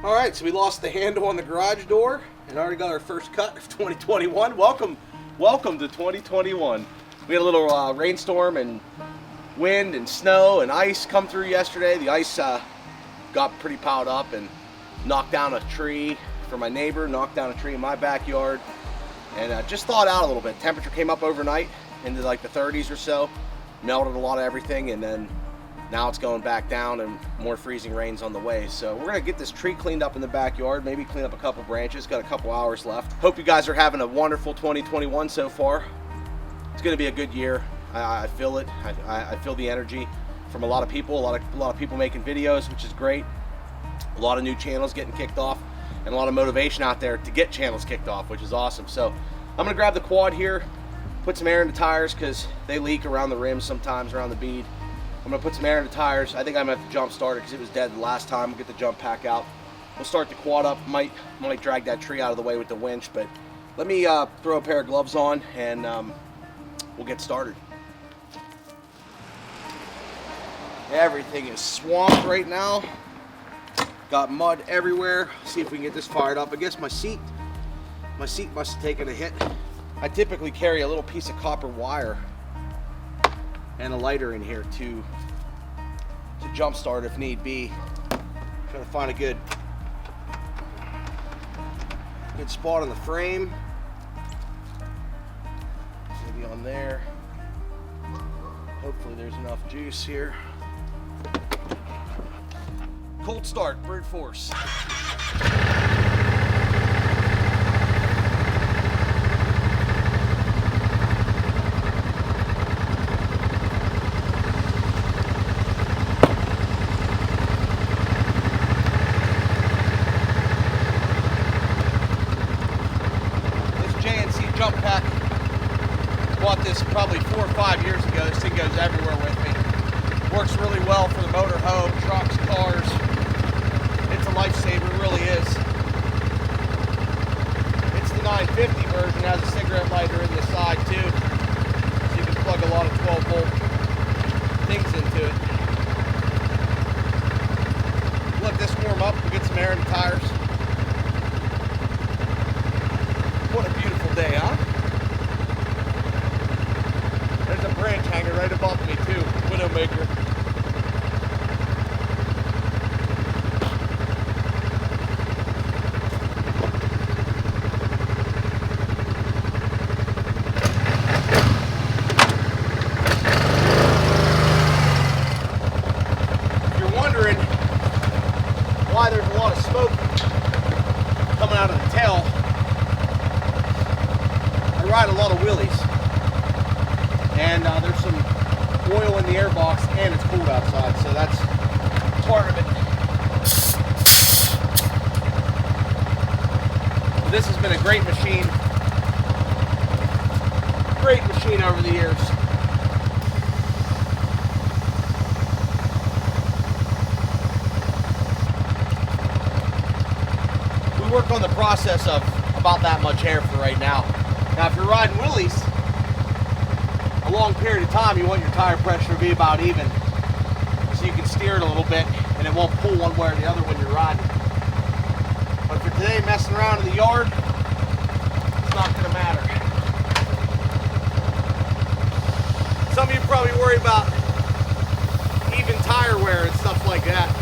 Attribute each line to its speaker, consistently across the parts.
Speaker 1: All right, so we lost the handle on the garage door and already got our first cut of 2021. Welcome to 2021. We had a little rainstorm and wind and snow and ice come through yesterday. The ice got pretty piled up and knocked down a tree for my neighbor, knocked down a tree in my backyard, and just thawed out a little bit. Temperature came up overnight into like the 30s or so, melted a lot of everything, and then now it's going back down and more freezing rains on the way. So we're gonna get this tree cleaned up in the backyard, maybe clean up a couple branches. Got a couple hours left. Hope you guys are having a wonderful 2021 so far. It's gonna be a good year. I feel it. I feel the energy from a lot of people. A lot of people making videos, which is great. A lot of new channels getting kicked off, and a lot of motivation out there to get channels kicked off, which is awesome. So I'm gonna grab the quad here, put some air in the tires because they leak around the rims sometimes, around the bead. I'm gonna put some air in the tires. I think I'm gonna have to jump start it because it was dead the last time. We'll get the jump pack out. We'll start the quad up. Might drag that tree out of the way with the winch, but let me throw a pair of gloves on and we'll get started. Everything is swamped right now. Got mud everywhere. See if we can get this fired up. I guess my seat must have taken a hit. I typically carry a little piece of copper wire and a lighter in here to jump start if need be. Trying to find a good spot on the frame. Maybe on there. Hopefully there's enough juice here. Cold start, brute force. Jump pack. Bought this probably 4 or 5 years ago. This thing goes everywhere with me. Works really well for the motor home, trucks, cars. It's a lifesaver, it really is. It's the 950 version, has a cigarette lighter in the side too. So you can plug a lot of 12-volt things into it. Let this warm up, we'll get some air in the tires. What a beautiful day, huh? There's a branch hanging right above me too, Widowmaker. If you're wondering why there's a lot of smoke coming out of the tail, I ride a lot of wheelies, and there's some oil in the airbox, and it's cold outside, so that's part of it. This has been a great machine over the years. We work on the process of about that much air for right now. Now, if you're riding wheelies a long period of time, you want your tire pressure to be about even, so you can steer it a little bit and it won't pull one way or the other when you're riding. But for today, messing around in the yard, it's not going to matter. Some of you probably worry about even tire wear and stuff like that.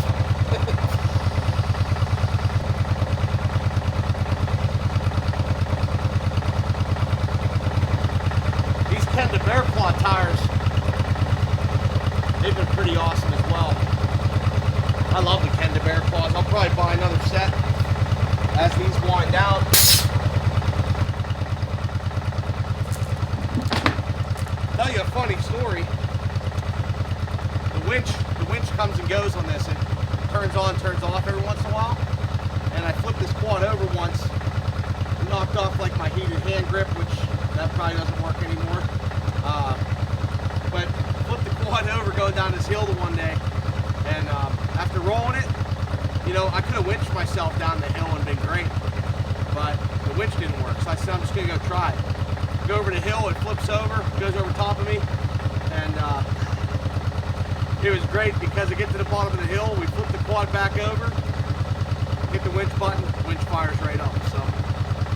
Speaker 1: The Bear Claw tires, they've been pretty awesome as well. I love the Kenda Bear Claws. I'll probably buy another set as these wind down. Tell you a funny story. The winch comes and goes on this. It turns on, turns off every once in a while. And I flipped this quad over once and knocked off like my heated hand grip, which that probably doesn't work anymore. But flipped the quad over going down this hill the one day, and after rolling it, you know, I could have winched myself down the hill and been great, but the winch didn't work, so I said I'm just gonna go try it. Go over the hill, it flips over, goes over top of me, and it was great because I get to the bottom of the hill, we flip the quad back over, hit the winch button, the winch fires right up. So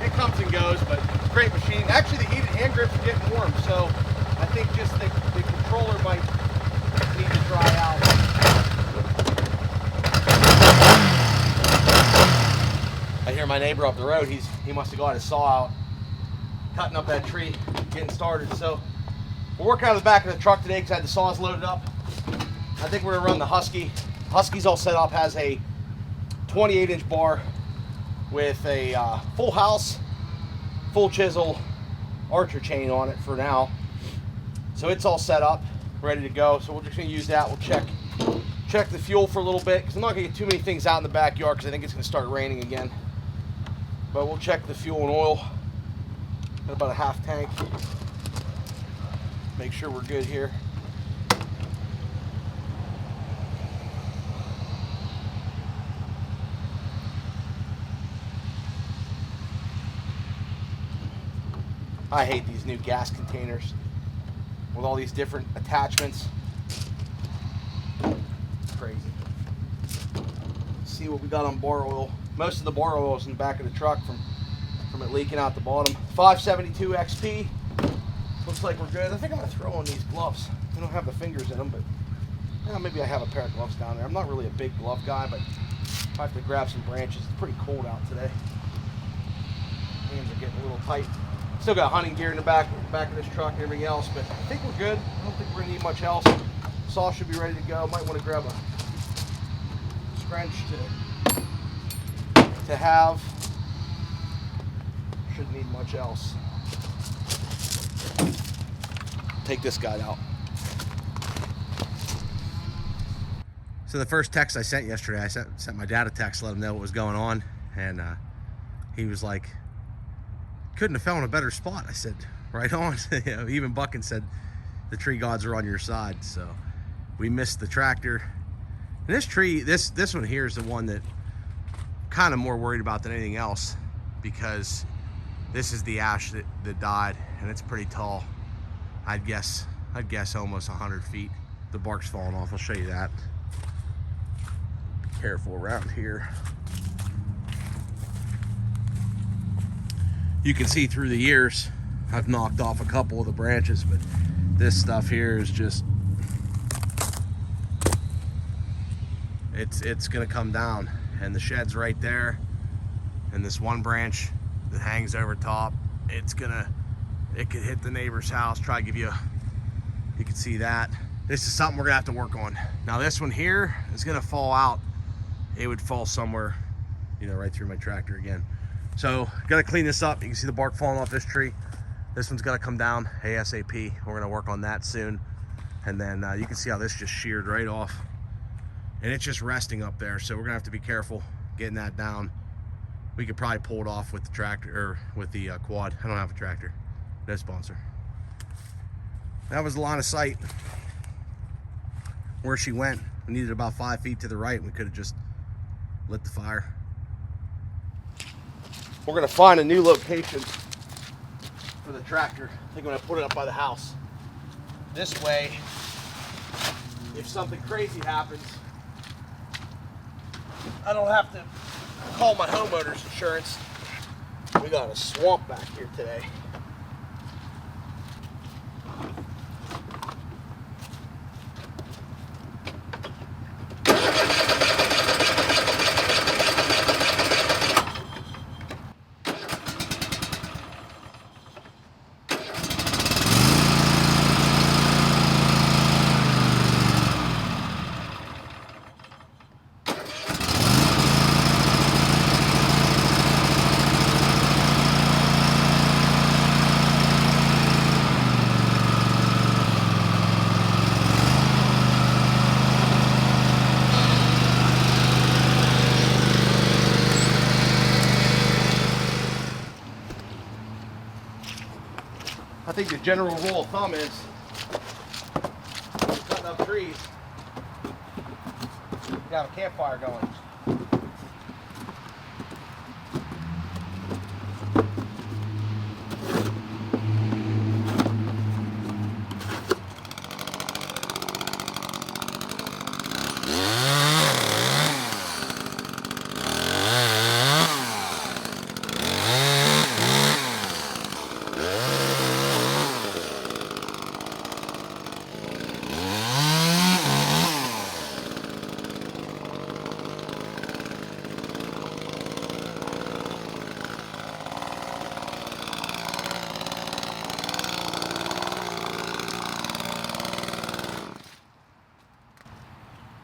Speaker 1: it comes and goes, but great machine. Actually, the heated hand grips are getting warm, so I think just the controller might need to dry out. I hear my neighbor up the road. He must have got his saw out, cutting up that tree, getting started. So we're working out of the back of the truck today because I had the saws loaded up. I think we're gonna run the Husky. Husky's all set up, has a 28-inch bar with a full house, full chisel archer chain on it for now. So it's all set up, ready to go. So we're just gonna use that. We'll check the fuel for a little bit because I'm not gonna get too many things out in the backyard because I think it's gonna start raining again. But we'll check the fuel and oil. Got about a half tank. Make sure we're good here. I hate these new gas containers with all these different attachments. It's crazy. See what we got on bar oil. Most of the bar oil is in the back of the truck from it leaking out the bottom. 572 XP. Looks like we're good. I think I'm gonna throw on these gloves. They don't have the fingers in them, but maybe I have a pair of gloves down there. I'm not really a big glove guy, but I have to grab some branches. It's pretty cold out today. Hands are getting a little tight. Still got hunting gear in the back of this truck and everything else, but I think we're good. I don't think we're gonna need much else. Saw should be ready to go. Might want to grab a scrunch to have. Shouldn't need much else. Take this guy out. So the first text I sent yesterday, I sent my dad a text, let him know what was going on, and he was like, couldn't have found a better spot. I said, right on. You know, even Buckin said the tree gods are on your side. So we missed the tractor. And this tree, this one here is the one that I'm kind of more worried about than anything else, because this is the ash that died, and it's pretty tall. I'd guess almost 100 feet. The bark's falling off. I'll show you that. Be careful around here. You can see through the years, I've knocked off a couple of the branches, but this stuff here is just, it's gonna come down. And the shed's right there. And this one branch that hangs over top, it could hit the neighbor's house. Try to give you can see that. This is something we're gonna have to work on. Now this one here is gonna fall out. It would fall somewhere, you know, right through my tractor again. So gotta clean this up. You can see the bark falling off this tree. This one's gotta come down ASAP. We're gonna work on that soon. And then you can see how this just sheared right off. And it's just resting up there. So we're gonna have to be careful getting that down. We could probably pull it off with the tractor, or with the quad. I don't have a tractor, no sponsor. That was the line of sight. Where she went, we needed about 5 feet to the right. We could have just lit the fire. We're gonna find a new location for the tractor. I think I'm gonna put it up by the house. This way, if something crazy happens, I don't have to call my homeowner's insurance. We got a swamp back here today. I think the general rule of thumb is when you're cutting up trees, you have a campfire going.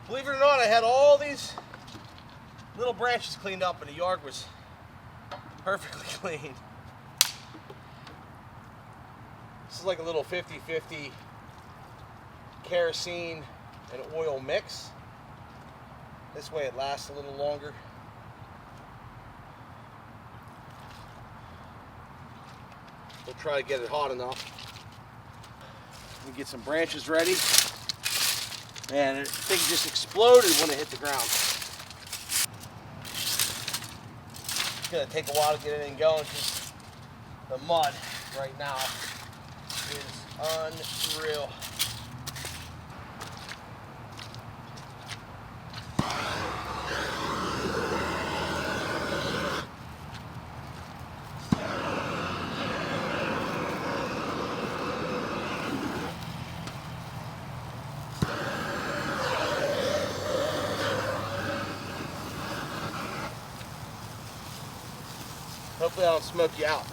Speaker 1: Believe it or not, I had all these little branches cleaned up and the yard was perfectly clean. This is like a little 50-50 kerosene and oil mix. This way it lasts a little longer. We'll try to get it hot enough. We get some branches ready. And the thing just exploded when it hit the ground. It's gonna take a while to get anything going because the mud right now is unreal. Hopefully I don't smoke you out.